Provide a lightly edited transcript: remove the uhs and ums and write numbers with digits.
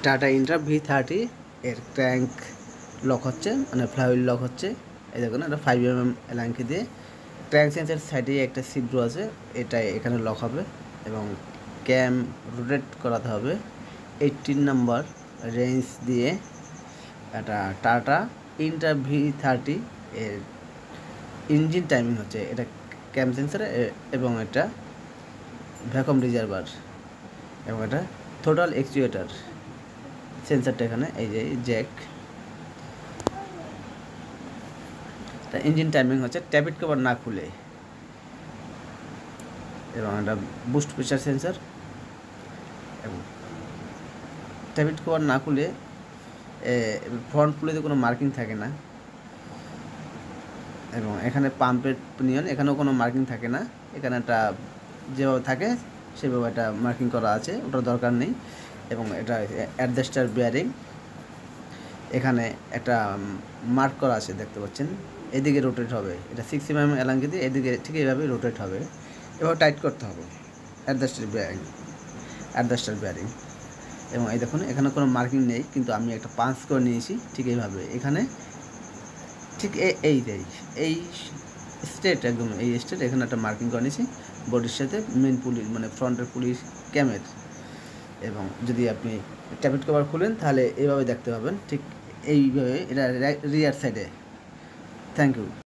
Tata Intra V30 এর crank lock হচ্ছে, মানে ফ্লাইহুইল লক হচ্ছে। এই দেখুন এটা 5mm এলাঙ্কি দিয়ে ক্র্যাঙ্ক সেন্সের সাইডে একটা ছিদ্র আছে, এটা এখানে লক হবে এবং ক্যাম রোটেট করাতে হবে 18 নম্বর রেঞ্জ দিয়ে। এটা টাটা ইন্ট্রা V30 এর ইঞ্জিন টাইমিং হচ্ছে, এটা ক্যাম সেন্সার এবং এটা ভ্যাকুয়াম রিজার্ভার এবং এটা থ্রোটল অ্যাকচুয়েটার সেন্সারটা এখানে এই যে জ্যাক। ইঞ্জিন টাইমিং হচ্ছে ট্যাবিট কভার না খুলে, এবং এটা বুস্ট প্রেশার সেন্সার এবং ট্যাবিট কভার না খুলে ফ্রন্ট পুলিতে কোনো মার্কিং থাকে না, এবং এখানে পাম্পের পিনিয়ন এখানেও কোনো মার্কিং থাকে না, এখানে একটা যেভাবে থাকে সেভাবে একটা মার্কিং করা আছে, ওটার দরকার নেই। এবং এটা অ্যাডজাস্টার বিয়ারিং এখানে একটা মার্ক করা আছে দেখতে পাচ্ছেন, এদিকে রোটেট হবে, এটা 6mm এলাঙ্কি দিয়ে এদিকে ঠিক এইভাবে রোটেট হবে, এভাবে টাইট করতে হবে অ্যাডজাস্টার বিয়ারিং। এবং এই দেখুন এখানে কোনো মার্কিং নেই, কিন্তু আমি একটা পাঞ্চ করে নিয়েছি ঠিক এইভাবে, এখানে ঠিক এই স্ট্রেট একদম এই স্ট্রেট এখানে একটা মার্কিং করে নিয়েছি বডির সাথে মেন পুলি মানে ফ্রন্টের পুলিশ ক্যামের। এবং যদি আপনি ট্যাবিট কভার খুলেন তাহলে এইভাবে দেখতে পাবেন, ঠিক এইভাবে এটা রিয়ার সাইডে। Thank you.